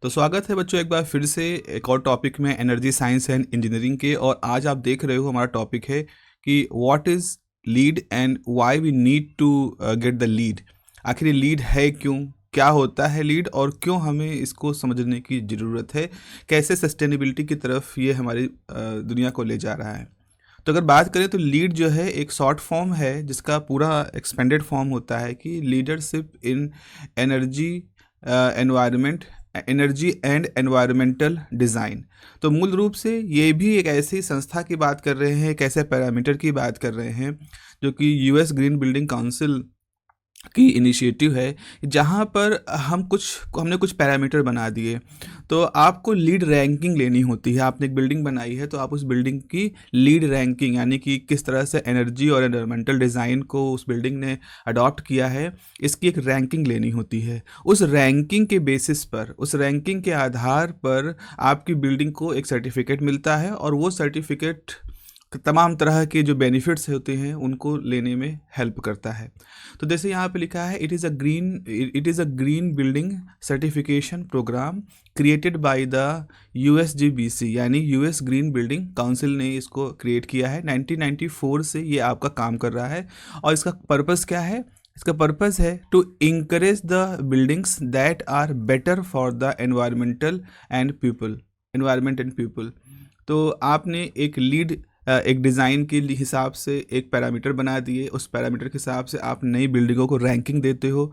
तो स्वागत है बच्चों एक बार फिर से एक और टॉपिक में एनर्जी साइंस एंड इंजीनियरिंग के। और आज आप देख रहे हो हमारा टॉपिक है कि what is LEED and why we need to get the LEED. आखिर ये लीड है क्यों, क्या होता है लीड और क्यों हमें इसको समझने की ज़रूरत है, कैसे सस्टेनेबिलिटी की तरफ ये हमारी दुनिया को ले जा रहा है। तो अगर बात करें तो लीड जो है एक शॉर्ट फॉर्म है जिसका पूरा एक्सपेंडेड फॉर्म होता है कि leadership in energy environment energy and environmental design. तो मूल रूप से ये भी एक ऐसी संस्था की बात कर रहे हैं, एक ऐसे पैरामीटर की बात कर रहे हैं जो कि यूएस ग्रीन बिल्डिंग काउंसिल की इनिशिएटिव है, जहाँ पर हमने कुछ पैरामीटर बना दिए। तो आपको लीड रैंकिंग लेनी होती है। आपने एक बिल्डिंग बनाई है तो आप उस बिल्डिंग की लीड रैंकिंग, यानी कि किस तरह से एनर्जी और एनवायरमेंटल डिज़ाइन को उस बिल्डिंग ने अडॉप्ट किया है, इसकी एक रैंकिंग लेनी होती है। उस रैंकिंग के बेसिस पर, उस रैंकिंग के आधार पर आपकी बिल्डिंग को एक सर्टिफिकेट मिलता है और वो सर्टिफिकेट तमाम तरह के जो बेनिफिट्स होते हैं उनको लेने में हेल्प करता है। तो जैसे यहाँ पे लिखा है, it is a green building certification programme created by the USGBC, यानी यूएस ग्रीन बिल्डिंग काउंसिल ने इसको क्रिएट किया है। 1994 से ये आपका काम कर रहा है। और इसका पर्पस क्या है? इसका पर्पस है to encourage the buildings that are better for the environment and people. तो आपने एक लीड एक डिज़ाइन के हिसाब से एक पैरामीटर बना दिए, उस पैरामीटर के हिसाब से आप नई बिल्डिंगों को रैंकिंग देते हो।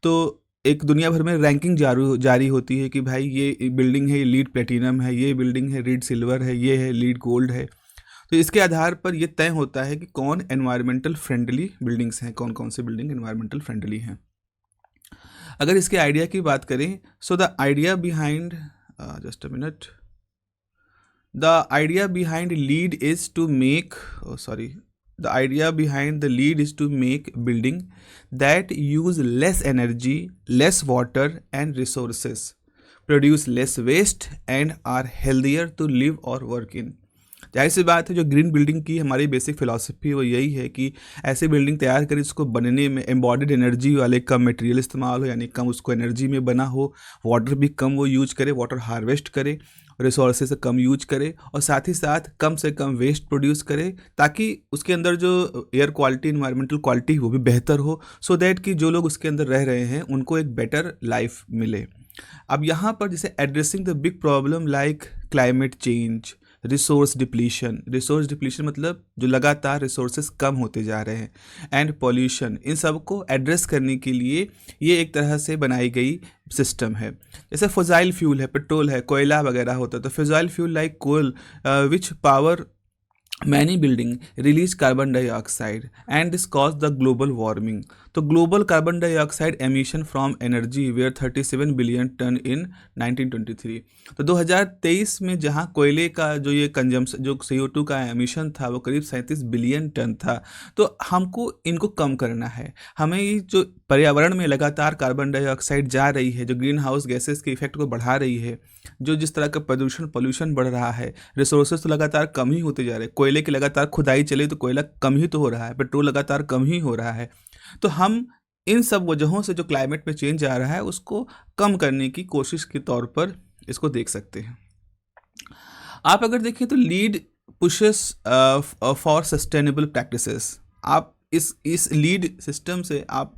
तो एक दुनिया भर में रैंकिंग जारी होती है कि भाई ये बिल्डिंग है, ये लीड प्लेटिनम है, ये बिल्डिंग है लीड सिल्वर है, ये है लीड गोल्ड है। तो इसके आधार पर ये तय होता है कि कौन एनवायरमेंटल फ्रेंडली बिल्डिंग्स हैं, कौन कौन से बिल्डिंग एनवायरमेंटल फ्रेंडली हैं। अगर इसके आइडिया की बात करें, so the idea behind just a minute, the idea behind lead is to make the idea behind the lead is to make building that use less energy, less water and resources, produce less waste and are healthier to live or work in। जाहिर सी बात है, जो green building की हमारी basic philosophy वो यही है कि ऐसी बिल्डिंग तैयार करें जिसको बनने में एम्बॉडिड एनर्जी वाले कम मटेरियल इस्तेमाल हो, यानी कम उसको एनर्जी में बना हो, वाटर भी कम वो यूज करे, वाटर हार्वेस्ट करे, रिसोर्सेज से कम यूज करे और साथ ही साथ कम से कम वेस्ट प्रोड्यूस करे, ताकि उसके अंदर जो एयर क्वालिटी, इन्वायरमेंटल क्वालिटी वो भी बेहतर हो, सो दैट कि जो लोग उसके अंदर रह रहे हैं उनको एक बेटर लाइफ मिले। अब यहाँ पर जैसे addressing the big problem like climate change, resource depletion मतलब जो लगातार रिसोर्सेज कम होते जा रहे हैं, एंड पॉल्यूशन, इन सब को एड्रेस करने के लिए ये एक तरह से बनाई गई सिस्टम है। जैसे फजाइल फ्यूल है, पेट्रोल है, कोयला वगैरह होता है, तो fossil fuel like coal which power many building release carbon dioxide and this cause the global warming. तो global carbon dioxide emission from energy were 37 billion ton in 1923। तो 2023 में जहां कोयले का जो ये कंजम्पशन, जो CO2 का एमिशन था वो करीब 37 बिलियन टन था। तो हमको इनको कम करना है। हमें ये जो पर्यावरण में लगातार कार्बन डाइऑक्साइड जा रही है, जो ग्रीन हाउस गैसेस के इफेक्ट को बढ़ा रही है, जो जिस तरह का पॉल्यूशन बढ़ रहा है, रिसोर्सेज तो लगातार कम ही होते जा रहे हैं। कोयले की लगातार खुदाई चले तो कोयला कम ही तो हो रहा है, पेट्रोल लगातार कम ही हो रहा है। तो हम इन सब वजहों से जो क्लाइमेट में चेंज आ रहा है उसको कम करने की कोशिश के तौर पर इसको देख सकते हैं। आप अगर देखें तो lead pushes for sustainable practices. आप इस लीड सिस्टम से आप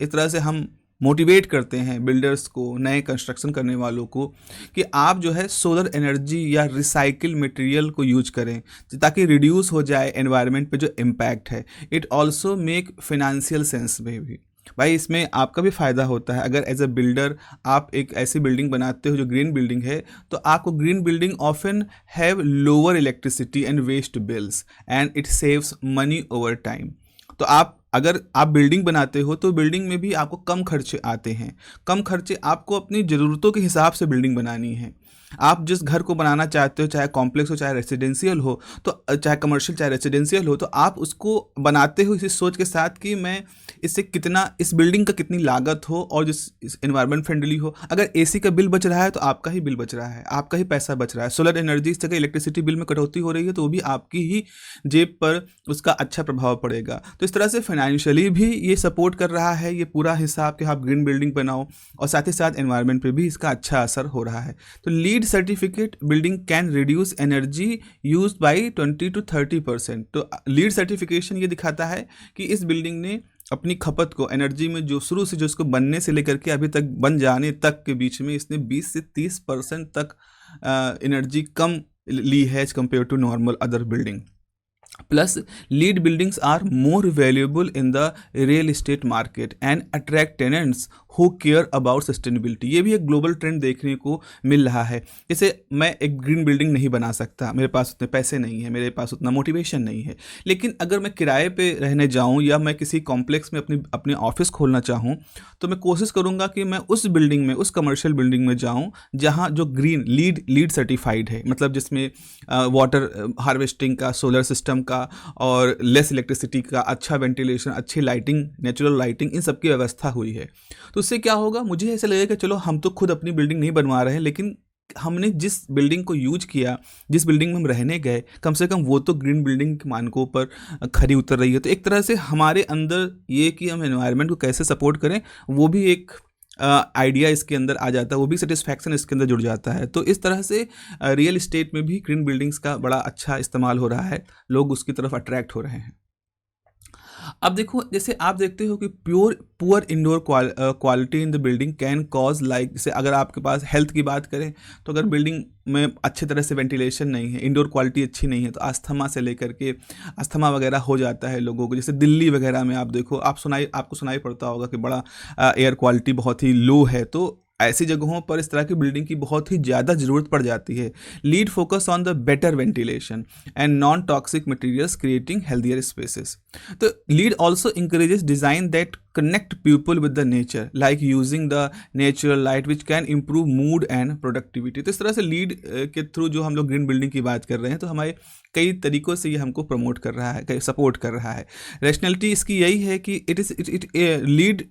इस तरह से हम मोटिवेट करते हैं बिल्डर्स को, नए कंस्ट्रक्शन करने वालों को, कि आप जो है सोलर एनर्जी या रिसाइकिल मटेरियल को यूज करें ताकि रिड्यूस हो जाए एनवायरनमेंट पे जो इम्पैक्ट है। It also make financial sense में भी, भाई इसमें आपका भी फ़ायदा होता है। अगर एज अ बिल्डर आप एक ऐसी बिल्डिंग बनाते हो जो ग्रीन बिल्डिंग है, तो आपको green building often have lower electricity and waste bills and it saves money over time. तो अगर आप बिल्डिंग बनाते हो तो बिल्डिंग में भी आपको कम खर्चे आते हैं। कम खर्चे, आपको अपनी ज़रूरतों के हिसाब से बिल्डिंग बनानी है। आप जिस घर को बनाना चाहते हो, चाहे कॉम्प्लेक्स हो चाहे रेसिडेंशियल हो, तो चाहे कमर्शियल चाहे रेसिडेंशियल हो, तो आप उसको बनाते हो इसी सोच के साथ कि मैं इससे कितना, इस बिल्डिंग का कितनी लागत हो और जिस इन्वायरमेंट फ्रेंडली हो। अगर एसी का बिल बच रहा है तो आपका ही बिल बच रहा है, आपका ही पैसा बच रहा है। सोलर एनर्जी से अगर इलेक्ट्रिसिटी बिल में कटौती हो रही है तो वो भी आपकी ही जेब पर उसका अच्छा प्रभाव पड़ेगा। तो इस तरह से फाइनेंशियली भी ये सपोर्ट कर रहा है ये पूरा हिसाब कि आप ग्रीन बिल्डिंग बनाओ, और साथ ही साथ एनवायरनमेंट पे भी इसका अच्छा असर हो रहा है। तो lead certificate building can reduce energy use by 20 to 30%। तो लीड सर्टिफिकेशन ये दिखाता है कि इस बिल्डिंग ने अपनी खपत को एनर्जी में जो शुरू से जो इसको बनने से लेकर के अभी तक बन जाने तक के बीच में इसने 20 से 30% तक एनर्जी कम ली है as compare to normal other building. Plus, lead buildings are more valuable in the real estate market and attract tenants who care about sustainability। ये भी एक ग्लोबल ट्रेंड देखने को मिल रहा है। जैसे मैं एक ग्रीन बिल्डिंग नहीं बना सकता, मेरे पास उतने पैसे नहीं है, मेरे पास उतना मोटिवेशन नहीं है, लेकिन अगर मैं किराए पे रहने जाऊँ या मैं किसी कॉम्प्लेक्स में अपनी ऑफिस खोलना चाहूँ, तो मैं कोशिश करूँगा कि मैं उस बिल्डिंग में, उस कमर्शियल बिल्डिंग में जाऊँ जहाँ जो ग्रीन लीड सर्टिफाइड है, मतलब जिसमें वाटर हार्वेस्टिंग का, सोलर सिस्टम का और लेस इलेक्ट्रिसिटी का, अच्छा वेंटिलेशन, अच्छी लाइटिंग, नेचुरल लाइटिंग, इन सब की व्यवस्था हुई है। तो उससे क्या होगा, मुझे ऐसा लगेगा कि चलो हम तो खुद अपनी बिल्डिंग नहीं बनवा रहे हैं, लेकिन हमने जिस बिल्डिंग को यूज किया, जिस बिल्डिंग में हम रहने गए, कम से कम वो तो ग्रीन बिल्डिंग के मानकों पर खरी उतर रही है। तो एक तरह से हमारे अंदर ये कि हम एनवायरनमेंट को कैसे सपोर्ट करें, वो भी एक आइडिया इसके अंदर आ जाता है, वो भी सेटिस्फैक्शन इसके अंदर जुड़ जाता है। तो इस तरह से रियल इस्टेट में भी ग्रीन बिल्डिंग्स का बड़ा अच्छा इस्तेमाल हो रहा है, लोग उसकी तरफ अट्रैक्ट हो रहे हैं। अब देखो, जैसे आप देखते हो कि poor indoor quality in the building can cause, like जैसे अगर आपके पास हेल्थ की बात करें, तो अगर बिल्डिंग में अच्छे तरह से वेंटिलेशन नहीं है, इंडोर क्वालिटी अच्छी नहीं है, तो अस्थमा से लेकर के अस्थमा वगैरह हो जाता है लोगों को। जैसे दिल्ली वगैरह में आप देखो, आपको सुनाई पड़ता होगा कि बड़ा एयर क्वालिटी बहुत ही लो है। तो ऐसी जगहों पर इस तरह की बिल्डिंग की बहुत ही ज़्यादा ज़रूरत पड़ जाती है। LEED focus on the better ventilation and non toxic materials creating healthier spaces. तो LEED also encourages design that connect people with the nature, like using the natural light which can improve mood and productivity। तो इस तरह से lead के through जो हम लोग green building की बात कर रहे हैं, तो हमारे कई तरीकों से ये हमको प्रमोट कर रहा है, सपोर्ट कर रहा है। रैशनैलिटी इसकी यही है कि it lead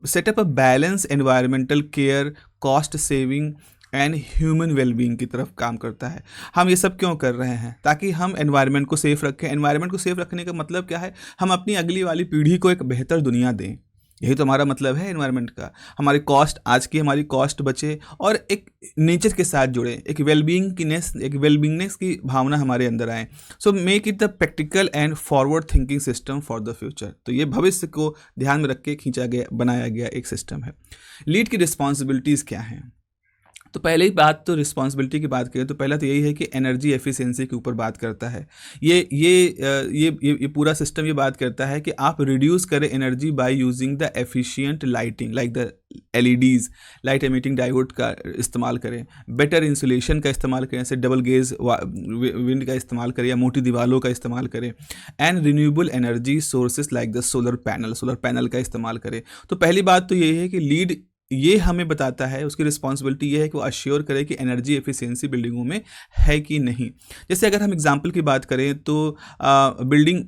set up a balance environmental care, cost saving and human wellbeing की तरफ काम करता है। हम ये सब क्यों कर रहे हैं? ताकि हम एनवायरनमेंट को सेफ रखें। एनवायरनमेंट को सेफ रखने का मतलब क्या है? हम अपनी अगली वाली पीढ़ी को एक बेहतर दुनिया दें, यही तो हमारा मतलब है एनवायरनमेंट का। हमारी कॉस्ट, आज की हमारी कॉस्ट बचे और एक नेचर के साथ जुड़े, एक वेलबींगनेस की भावना हमारे अंदर आए। So make it the practical and forward thinking system for the future. तो ये भविष्य को ध्यान में रख के बनाया गया एक सिस्टम है। लीड की रिस्पॉन्सिबिलिटीज़ क्या हैं? तो पहले ही बात, तो रिस्पॉन्सिबिलिटी की बात करें तो पहला तो यही है कि एनर्जी एफिशिएंसी के ऊपर बात करता है। ये पूरा सिस्टम ये बात करता है कि आप रिड्यूस करें energy by using the efficient lighting, like the LEDs, light emitting diode का इस्तेमाल करें, बेटर इंसुलेशन का इस्तेमाल करें, जैसे डबल गेज विंड का इस्तेमाल करें या मोटी दीवारों का इस्तेमाल करें, and renewable energy sources like the solar panel का इस्तेमाल करें। तो पहली बात तो ये है कि लीड ये हमें बताता है, उसकी रिस्पॉन्सिबिलिटी ये है कि वो अश्योर करे कि एनर्जी एफिशिएंसी बिल्डिंगों में है कि नहीं। जैसे अगर हम एग्जांपल की बात करें तो building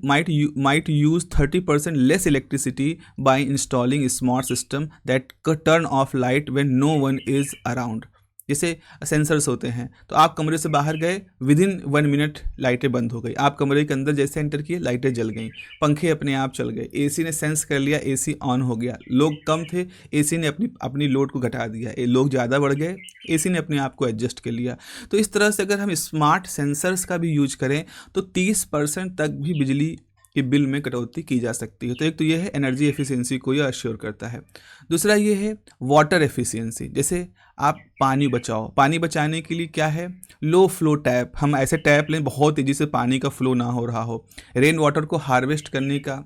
might use 30% less electricity by installing smart system that turn off light when no one is around. जैसे सेंसर्स होते हैं, तो आप कमरे से बाहर गए, विदिन 1 मिनट लाइटें बंद हो गई, आप कमरे के अंदर जैसे एंटर किए लाइटें जल गई, पंखे अपने आप चल गए, एसी ने सेंस कर लिया, एसी ऑन हो गया। लोग कम थे, एसी ने अपनी लोड को घटा दिया, लोग ज़्यादा बढ़ गए, एसी ने अपने आप को एडजस्ट कर लिया। तो इस तरह से अगर हम स्मार्ट सेंसर्स का भी यूज करें तो 30% तक भी बिजली के बिल में कटौती की जा सकती है। तो एक तो ये है एनर्जी एफिशिएंसी को ये अश्योर करता है। दूसरा ये है वाटर एफिशिएंसी। जैसे आप पानी बचाओ, पानी बचाने के लिए क्या है? Low flow tap. हम ऐसे टैप लें बहुत तेज़ी से पानी का फ्लो ना हो रहा हो, रेन वाटर को हार्वेस्ट करने का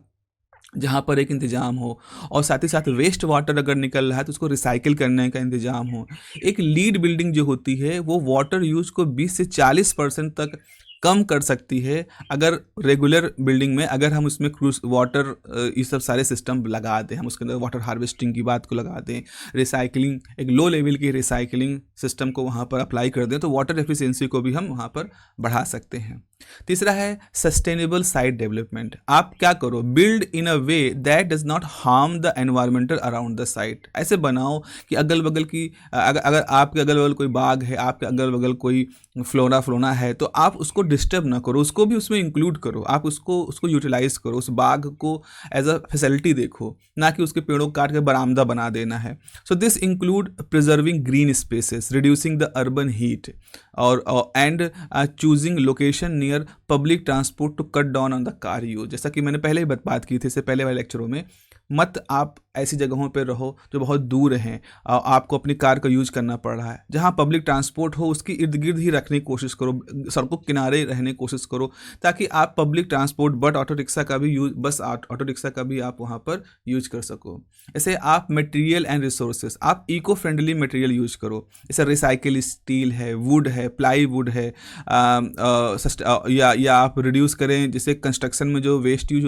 जहाँ पर एक इंतज़ाम हो, और साथ ही साथ वेस्ट वाटर अगर निकल रहा है तो उसको रिसाइकिल करने का इंतज़ाम हो। एक लीड बिल्डिंग जो होती है वो वाटर यूज को 20 से 40% तक कम कर सकती है अगर रेगुलर बिल्डिंग में अगर हम उसमें क्रूज वाटर ये सब सारे सिस्टम लगा दें, हम उसके अंदर वाटर हार्वेस्टिंग की बात को लगा दें, रिसाइकलिंग एक लो लेवल की रिसाइकलिंग सिस्टम को वहाँ पर अप्लाई कर दें, तो वाटर एफिशिएंसी को भी हम वहाँ पर बढ़ा सकते हैं। तीसरा है सस्टेनेबल साइट डेवलपमेंट। आप क्या करो, build in a way that does not harm the environmental around the site. ऐसे बनाओ कि अगल बगल की अगर आपके अगल बगल कोई बाग है, आपके अगल बगल कोई फ्लोना है, तो आप उसको डिस्टर्ब ना करो, उसको भी उसमें इंक्लूड करो, आप उसको यूटिलाइज करो, उस बाग को एज अ फैसिलिटी देखो, ना कि उसके पेड़ों को काट के बरामदा बना देना है। So this include preserving green spaces, reducing the urban heat और and choosing location near public transport to cut down on the car use. जैसा कि मैंने पहले ही बात की थी, इससे पहले वाले लेक्चरों में, मत आप ऐसी जगहों पर रहो जो बहुत दूर हैं, आपको अपनी कार का यूज करना पड़ रहा है। जहाँ पब्लिक ट्रांसपोर्ट हो उसकी इर्द गिर्द ही रखने की कोशिश करो, सड़कों के किनारे रहने की कोशिश करो, ताकि आप public transport but auto rickshaw का भी यूज, बस ऑटो रिक्शा का भी आप वहाँ पर यूज कर सको। ऐसे आप मटेरियल एंड रिसोर्सेज, आप इको फ्रेंडली मटेरियल यूज करो, जैसे रिसाइकिल स्टील है, वुड है, प्लाईवुड है, या आप रिड्यूस करें, जैसे कंस्ट्रक्शन में जो वेस्ट यूज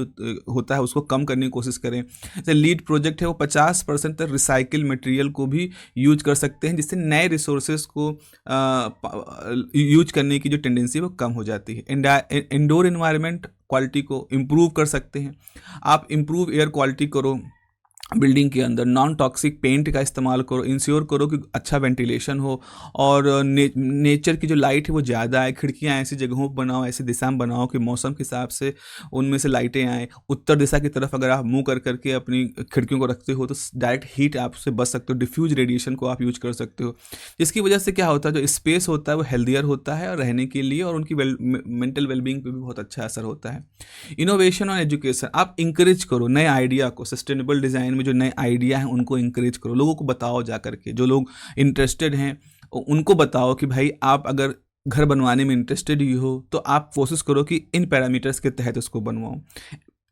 होता है उसको कम करने की कोशिश करें। जैसे लीड प्रोजेक्ट है वो 50% तक रिसाइकिल मटेरियल को भी यूज कर सकते हैं, जिससे नए रिसोर्सेज को यूज करने की जो टेंडेंसी है वो कम हो जाती है। इंडोर एनवायरनमेंट क्वालिटी को इम्प्रूव कर सकते हैं, आप इम्प्रूव एयर क्वालिटी करो बिल्डिंग के अंदर, नॉन टॉक्सिक पेंट का इस्तेमाल करो, इंश्योर करो कि अच्छा वेंटिलेशन हो और नेचर की जो लाइट है वो ज़्यादा आए, खिड़कियाँ ऐसी जगहों पर बनाओ, ऐसी दिशा में बनाओ कि मौसम के हिसाब से उनमें से लाइटें आएँ। उत्तर दिशा की तरफ अगर आप मुंह कर करके अपनी खिड़कियों को रखते हो तो डायरेक्ट हीट आपसे बच सकते हो, डिफ्यूज रेडिएशन को आप यूज कर सकते हो, जिसकी वजह से क्या होता है, जो स्पेस होता है वो हेल्दियर होता है और रहने के लिए, और उनकी मेंटल वेलबींग पर भी बहुत अच्छा असर होता है। इनोवेशन और एजुकेशन, आप इंकरेज करो नए आइडिया को, सस्टेनेबल डिज़ाइन जो नए आइडिया हैं उनको इंकरेज करो, लोगों को बताओ जा करके, जो लोग इंटरेस्टेड हैं उनको बताओ कि भाई आप अगर घर बनवाने में इंटरेस्टेड ही हो तो आप कोशिश करो कि इन पैरामीटर्स के तहत उसको बनवाओ।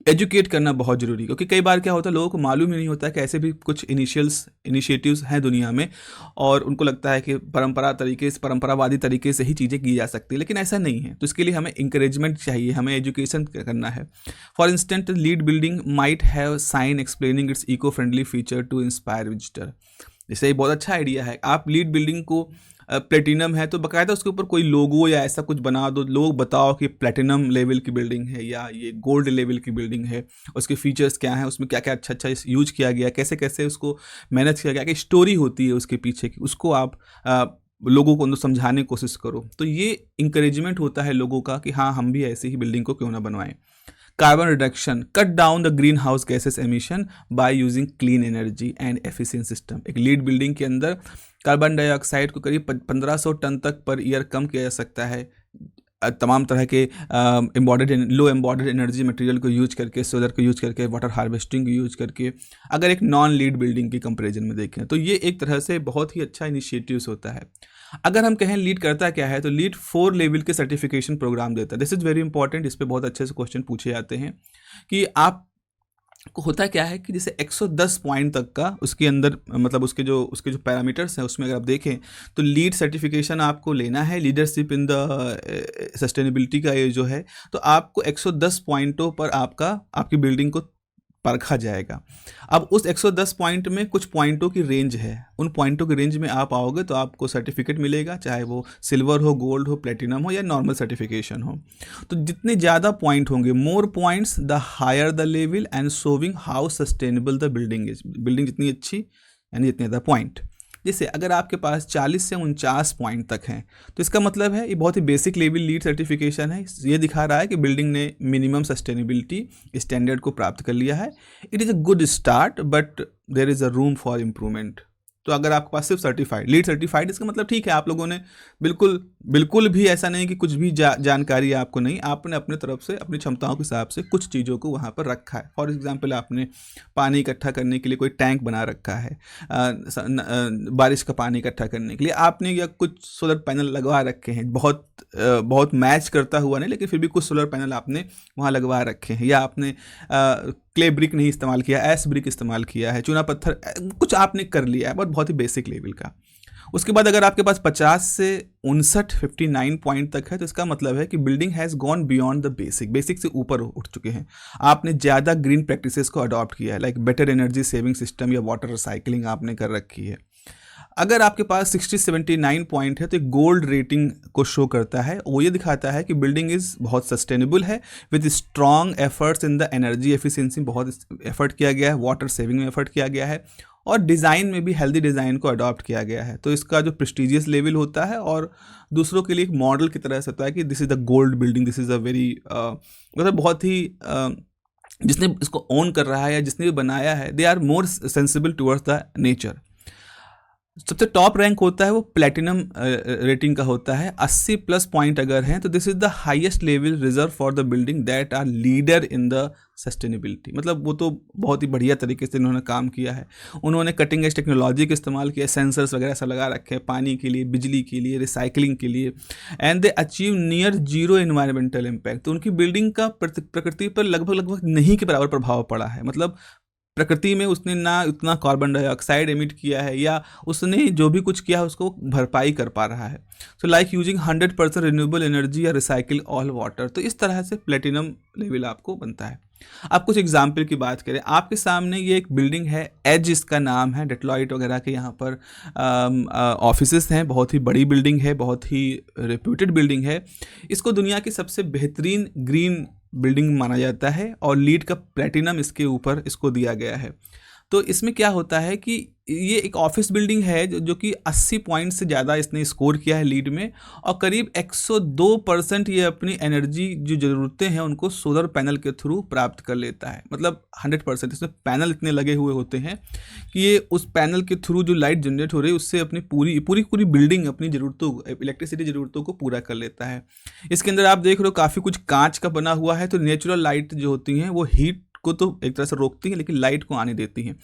एजुकेट करना बहुत ज़रूरी है, क्योंकि कई बार क्या होता है, लोगों को मालूम ही नहीं होता कि ऐसे भी कुछ इनिशिएटिव्स हैं दुनिया में, और उनको लगता है कि परंपरावादी तरीके से ही चीज़ें की जा सकती है, लेकिन ऐसा नहीं है। तो इसके लिए हमें इंकरेजमेंट चाहिए, हमें एजुकेशन करना है। For instant, LEED building might have sign explaining its eco friendly feature to inspire visitor. जैसे ये बहुत अच्छा आइडिया है, आप लीड बिल्डिंग को प्लेटिनम है तो बाकायदा उसके ऊपर कोई लोगो या ऐसा कुछ बना दो, लोग बताओ कि प्लेटिनम लेवल की बिल्डिंग है या ये गोल्ड लेवल की बिल्डिंग है, उसके फीचर्स क्या हैं, उसमें क्या क्या अच्छा अच्छा यूज किया गया, कैसे कैसे उसको मैनेज किया गया, क्या स्टोरी होती है उसके पीछे की, उसको आप लोगों को समझाने की कोशिश करो। तो ये इंकरेजमेंट होता है लोगों का कि हाँ हम भी ऐसी ही बिल्डिंग को क्यों ना बनवाएं। Carbon reduction, cut down the green house gases emission by using clean energy and efficient system. एक लीड बिल्डिंग के अंदर कार्बन डाइऑक्साइड को करीब 1500 टन तक पर ईयर कम किया जा सकता है, तमाम तरह के लो एम्बॉडेड एनर्जी मटेरियल को यूज करके, सोलर को यूज करके, वाटर हार्वेस्टिंग को यूज करके, अगर एक नॉन लीड बिल्डिंग की कंपैरिजन में देखें तो ये एक तरह से बहुत ही अच्छा इनिशिएटिव्स होता है। अगर हम कहें लीड करता क्या है, तो लीड 4 लेवल के सर्टिफिकेशन प्रोग्राम देता है। दिस इज़ वेरी इंपॉर्टेंट, इस पर बहुत अच्छे से क्वेश्चन पूछे जाते हैं कि आप को होता क्या है कि जैसे 110 पॉइंट तक का उसके अंदर, मतलब उसके जो पैरामीटर्स हैं उसमें अगर आप देखें तो लीड सर्टिफिकेशन आपको लेना है, लीडरशिप इन द सस्टेनेबिलिटी का ये जो है, तो आपको 110 पॉइंटों पर आपकी बिल्डिंग को परखा जाएगा। अब उस 110 पॉइंट में कुछ पॉइंटों की रेंज है, उन पॉइंटों की रेंज में आप आओगे तो आपको सर्टिफिकेट मिलेगा, चाहे वो सिल्वर हो, गोल्ड हो, प्लेटिनम हो या नॉर्मल सर्टिफिकेशन हो। तो जितने ज़्यादा पॉइंट होंगे, more points the higher the level and showing how sustainable the building is. Building जितनी अच्छी यानी जितने ज़्यादा पॉइंट। जैसे अगर आपके पास 40 से 49 पॉइंट तक हैं तो इसका मतलब है ये बहुत ही बेसिक लेवल लीड सर्टिफिकेशन है। ये दिखा रहा है कि बिल्डिंग ने मिनिमम सस्टेनेबिलिटी स्टैंडर्ड को प्राप्त कर लिया है। It is a good start but there is a room for improvement. तो अगर आपके पास सिर्फ सर्टिफाइड लीड सर्टिफाइड, इसका मतलब ठीक है आप लोगों ने बिल्कुल भी ऐसा नहीं कि कुछ भी जानकारी आपको नहीं, आपने अपने तरफ से अपनी क्षमताओं के हिसाब से कुछ चीज़ों को वहाँ पर रखा है। फॉर एग्जांपल आपने पानी इकट्ठा करने के लिए कोई टैंक बना रखा है, बारिश का पानी इकट्ठा करने के लिए आपने, या कुछ सोलर पैनल लगवा रखे हैं, बहुत मैच करता हुआ नहीं लेकिन फिर भी कुछ सोलर पैनल आपने वहाँ लगवा रखे हैं, या आपने क्ले ब्रिक नहीं इस्तेमाल किया, एस ब्रिक इस्तेमाल किया है, चूना पत्थर, कुछ आपने कर लिया है बहुत ही बेसिक लेवल का। उसके बाद अगर आपके पास 50 से 59 पॉइंट तक है तो इसका मतलब है कि building has gone beyond the basic से ऊपर उठ चुके हैं। आपने ज़्यादा ग्रीन प्रैक्टिसेस को अडॉप्ट किया है, like better energy saving system या वाटर रिसाइकलिंग आपने कर रखी है। अगर आपके पास 60-79 पॉइंट है तो एक गोल्ड रेटिंग को शो करता है। वो ये दिखाता है कि बिल्डिंग इज़ बहुत सस्टेनेबल है, with strong efforts in the energy efficiency, बहुत एफर्ट किया गया है, वाटर सेविंग में एफर्ट किया गया है, और डिज़ाइन में भी हेल्दी डिज़ाइन को अडॉप्ट किया गया है। तो इसका जो प्रेस्टिजियस लेवल होता है और दूसरों के लिए एक मॉडल की तरह से होता है कि this is the gold building, this is a very मतलब बहुत ही जिसने इसको ओन कर रहा है या जिसने भी बनाया है, they are more sensible towards the nature. सबसे टॉप रैंक होता है वो प्लेटिनम रेटिंग का होता है, 80 प्लस पॉइंट अगर हैं तो this is the highest level reserve for the building that are leader in the sustainability. मतलब वो तो बहुत ही बढ़िया तरीके से इन्होंने काम किया है। उन्होंने कटिंग एज टेक्नोलॉजी का इस्तेमाल किया, सेंसर्स वगैरह सब लगा रखे हैं पानी के लिए, बिजली के लिए, रिसाइकलिंग के लिए, and they achieve near zero environmental impact. तो उनकी बिल्डिंग का प्रकृति पर लगभग नहीं के बराबर प्रभाव पड़ा है। मतलब प्रकृति में उसने ना उतना कार्बन डाइऑक्साइड एमिट किया है या उसने जो भी कुछ किया है उसको भरपाई कर पा रहा है। So like using 100% renewable energy या रिसाइकिल ऑल वाटर। तो इस तरह से प्लेटिनम लेवल आपको बनता है। आप कुछ एग्जाम्पल की बात करें, आपके सामने ये एक बिल्डिंग है, एज इसका नाम है, डेट्रॉइट वगैरह के यहाँ पर ऑफिसेस हैं, बहुत ही बड़ी बिल्डिंग है, बहुत ही रेप्यूटेड बिल्डिंग है। इसको दुनिया की सबसे बेहतरीन ग्रीन बिल्डिंग माना जाता है और लीड का प्लेटिनम इसके ऊपर इसको दिया गया है। तो इसमें क्या होता है कि ये एक ऑफिस बिल्डिंग है जो कि 80 पॉइंट से ज़्यादा इसने स्कोर किया है लीड में, और करीब 102% ये अपनी एनर्जी जो ज़रूरतें हैं उनको सोलर पैनल के थ्रू प्राप्त कर लेता है। मतलब 100% इसमें पैनल इतने लगे हुए होते हैं कि ये उस पैनल के थ्रू जो लाइट जनरेट हो रही है उससे अपनी पूरी बिल्डिंग अपनी ज़रूरतों, इलेक्ट्रिसिटी ज़रूरतों को पूरा कर लेता है। इसके अंदर आप देख रहे हो काफ़ी कुछ कांच का बना हुआ है, तो नेचुरल लाइट जो होती हैं वो हीट को तो एक तरह से रोकती है लेकिन लाइट को आने देती हैं।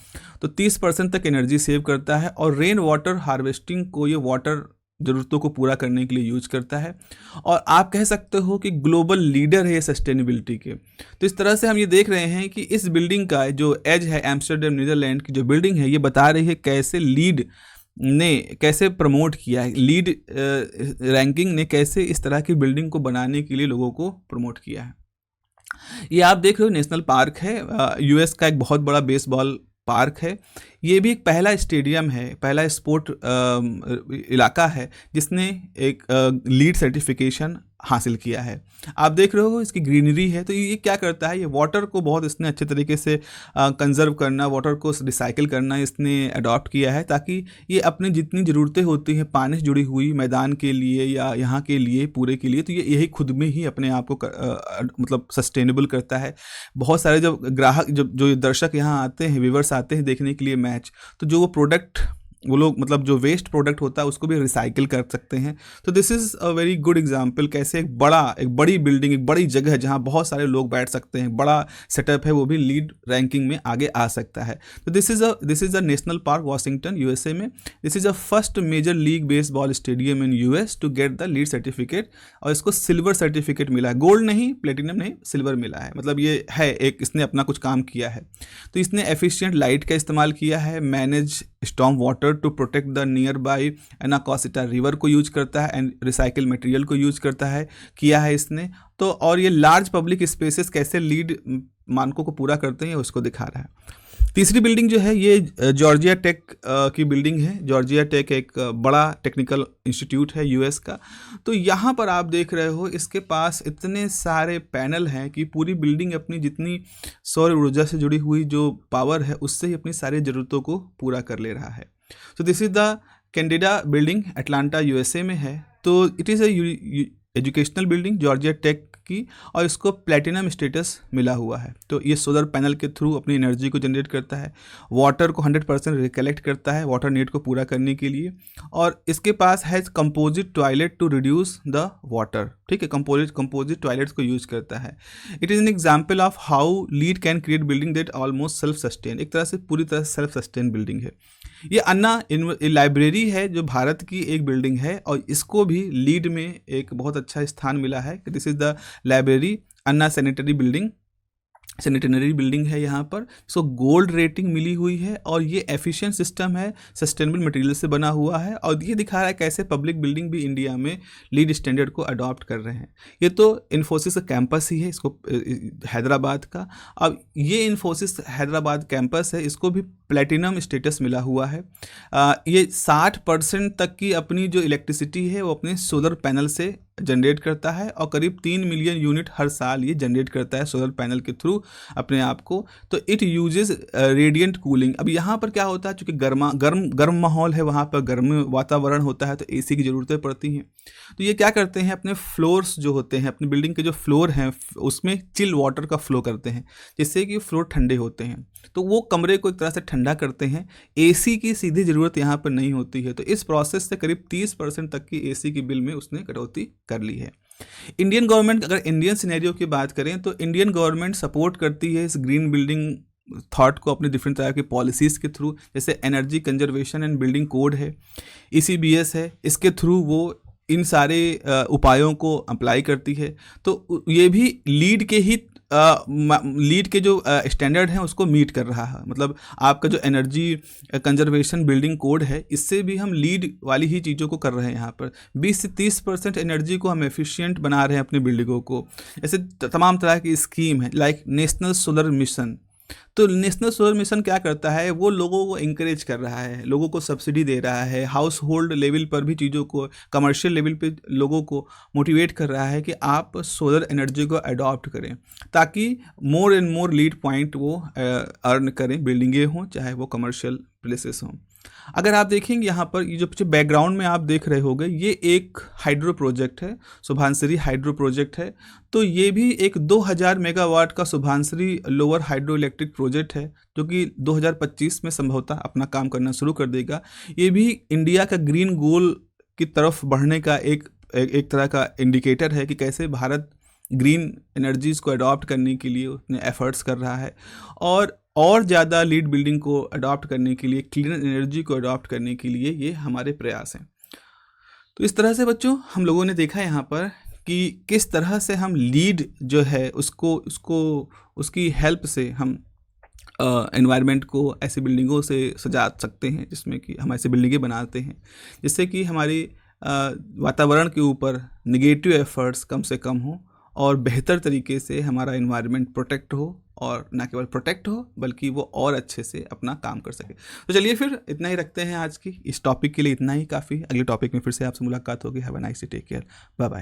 तो 30% तक एनर्जी सेव करता है, और रेन वाटर हार्वेस्टिंग को ये वाटर ज़रूरतों को पूरा करने के लिए यूज करता है। और आप कह सकते हो कि ग्लोबल लीडर है ये सस्टेनेबिलिटी के। तो इस तरह से हम ये देख रहे हैं कि इस बिल्डिंग का जो एज है, एम्स्टर्डम नीदरलैंड की जो बिल्डिंग है, ये बता रही है कैसे लीड ने कैसे प्रमोट किया है, लीड रैंकिंग ने कैसे इस तरह की बिल्डिंग को बनाने के लिए लोगों को प्रमोट किया है। ये आप देख रहे हो नेशनल पार्क है, यूएस का एक बहुत बड़ा बेसबॉल पार्क है। ये भी एक पहला स्टेडियम है, पहला स्पोर्ट इलाका है जिसने एक लीड सर्टिफिकेशन हासिल किया है। आप देख रहे हो इसकी ग्रीनरी है। तो ये क्या करता है, ये वाटर को बहुत इसने अच्छे तरीके से कंजर्व करना, वाटर को रिसाइकिल करना इसने अडॉप्ट किया है, ताकि ये अपनी जितनी ज़रूरतें होती हैं पानी से जुड़ी हुई मैदान के लिए या यहाँ के लिए पूरे के लिए, तो ये यही खुद में ही अपने आप को मतलब सस्टेनेबल करता है। बहुत सारे जब ग्राहक जो दर्शक यहाँ आते हैं, व्यूवर्स आते हैं देखने के लिए मैच, तो जो वो प्रोडक्ट वो लोग मतलब जो वेस्ट प्रोडक्ट होता है उसको भी रिसाइकिल कर सकते हैं। तो this is a very good example कैसे एक बड़ी बिल्डिंग, एक बड़ी जगह जहां बहुत सारे लोग बैठ सकते हैं, बड़ा सेटअप है, वो भी लीड रैंकिंग में आगे आ सकता है। तो this is a national park Washington USA में। This is a first major league baseball stadium in US to get the LEED certificate, और इसको सिल्वर सर्टिफिकेट मिला है, गोल्ड नहीं, प्लेटिनम नहीं, सिल्वर मिला है। मतलब ये है एक इसने अपना कुछ काम किया है। तो इसने एफिशिएंट लाइट का इस्तेमाल किया है, manage storm water to protect the nearby Anacostia river को यूज करता है, एंड रिसाइकिल मटेरियल को यूज करता है, किया है इसने। तो और ये लार्ज पब्लिक स्पेसेस कैसे लीड मानकों को पूरा करते हैं उसको दिखा रहा है। तीसरी बिल्डिंग जो है ये जॉर्जिया टेक की बिल्डिंग है। जॉर्जिया टेक एक बड़ा टेक्निकल इंस्टीट्यूट है यूएस का। तो यहाँ पर आप देख रहे हो इसके पास इतने सारे पैनल हैं कि पूरी बिल्डिंग अपनी जितनी सौर ऊर्जा से जुड़ी हुई जो पावर है उससे ही अपनी सारी ज़रूरतों को पूरा कर ले रहा है। तो this is the Kendeda building, Atlanta USA में है। तो it is educational building Georgia Tech की, और इसको प्लेटिनम स्टेटस मिला हुआ है। तो ये सोलर पैनल के थ्रू अपनी एनर्जी को जनरेट करता है, वाटर को 100% रिकलेक्ट करता है वाटर नीड को पूरा करने के लिए, और इसके पास है composite toilet to reduce the water. ठीक है, कंपोजिट टॉयलेट्स को यूज करता है। It is an example of how LEED can create building that almost self sustain, एक तरह से पूरी तरह सेल्फ सस्टेन बिल्डिंग है। ये अन्ना लाइब्रेरी है जो भारत की एक बिल्डिंग है, और इसको भी लीड में एक बहुत अच्छा स्थान मिला है कि this is the library Anna sanitary building sanitary building है यहाँ पर, इसको गोल्ड रेटिंग मिली हुई है और ये एफिशिएंट सिस्टम है, सस्टेनेबल मटेरियल से बना हुआ है और ये दिखा रहा है कैसे पब्लिक बिल्डिंग भी इंडिया में लीड स्टैंडर्ड को अडॉप्ट कर रहे हैं। ये तो इन्फोसिस का कैंपस ही है, इसको हैदराबाद का। अब ये इन्फोसिस हैदराबाद कैंपस है, इसको भी प्लेटिनम स्टेटस मिला हुआ है। ये 60% तक की अपनी जो इलेक्ट्रिसिटी है वो अपने सोलर पैनल से जनरेट करता है और करीब 3 मिलियन यूनिट हर साल ये जनरेट करता है सोलर पैनल के थ्रू अपने आप को। तो इट यूजेस रेडिएंट कूलिंग। अब यहाँ पर क्या होता है, चूँकि गर्म माहौल है, वहाँ पर गर्म वातावरण होता है तो एसी की ज़रूरतें पड़ती हैं। तो ये क्या करते हैं, अपने फ्लोर्स जो होते हैं, अपनी बिल्डिंग के जो फ्लोर हैं उसमें चिल वाटर का फ्लो करते हैं जिससे कि फ्लोर ठंडे होते हैं, तो वो कमरे को एक तरह से ठंडा करते हैं। एसी की सीधी ज़रूरत यहाँ पर नहीं होती है। तो इस प्रोसेस से करीब 30% तक की एसी की बिल में उसने कटौती कर ली है। इंडियन गवर्नमेंट, अगर इंडियन सिनेरियो की बात करें तो इंडियन गवर्नमेंट सपोर्ट करती है इस ग्रीन बिल्डिंग थॉट को अपने डिफरेंट तरह के पॉलिसीज़ के थ्रू, जैसे energy conservation and building code है, ECBS है, इसके थ्रू वो इन सारे उपायों को अप्लाई करती है। तो ये भी लीड के ही लीड के जो स्टैंडर्ड हैं उसको मीट कर रहा है। मतलब आपका जो एनर्जी कंजर्वेशन बिल्डिंग कोड है, इससे भी हम लीड वाली ही चीज़ों को कर रहे हैं। यहाँ पर 20 से 30% एनर्जी को हम एफिशिएंट बना रहे हैं अपनी बिल्डिंगों को। ऐसे तमाम तरह की स्कीम है, लाइक नेशनल सोलर मिशन। तो नेशनल सोलर मिशन क्या करता है, वो लोगों को इंकरेज कर रहा है, लोगों को सब्सिडी दे रहा है, हाउस होल्ड लेवल पर भी चीज़ों को, कमर्शियल लेवल पे लोगों को मोटिवेट कर रहा है कि आप सोलर एनर्जी को अडॉप्ट करें, ताकि more and more lead point वो अर्न करें, बिल्डिंगें हों चाहे वो कमर्शियल प्लेसेस हों। अगर आप देखेंगे यहाँ पर, ये जो पीछे बैकग्राउंड में आप देख रहे होंगे, ये एक हाइड्रो प्रोजेक्ट है, सुभानश्री हाइड्रो प्रोजेक्ट है। तो ये भी एक 2000 मेगावाट का Subansiri lower hydro electric project है, जो कि 2025 में संभवतः अपना काम करना शुरू कर देगा। ये भी इंडिया का ग्रीन गोल की तरफ बढ़ने का एक तरह का इंडिकेटर है कि कैसे भारत ग्रीन एनर्जीज़ को अडॉप्ट करने के लिए अपने एफर्ट्स कर रहा है और ज़्यादा लीड बिल्डिंग को अडॉप्ट करने के लिए, क्लीन एनर्जी को अडॉप्ट करने के लिए ये हमारे प्रयास हैं। तो इस तरह से बच्चों हम लोगों ने देखा यहाँ पर कि किस तरह से हम लीड जो है उसकी हेल्प से हम एनवायरनमेंट को ऐसी बिल्डिंगों से सजा सकते हैं, जिसमें कि हम ऐसी बिल्डिंगें बनाते हैं जिससे कि हमारी वातावरण के ऊपर निगेटिव एफर्ट्स कम से कम हो और बेहतर तरीके से हमारा एनवायरनमेंट प्रोटेक्ट हो, और ना केवल प्रोटेक्ट हो बल्कि वो और अच्छे से अपना काम कर सके। तो चलिए फिर इतना ही रखते हैं, आज की इस टॉपिक के लिए इतना ही काफ़ी। अगले टॉपिक में फिर से आपसे मुलाकात होगी। Have a nice day, take care, bye bye.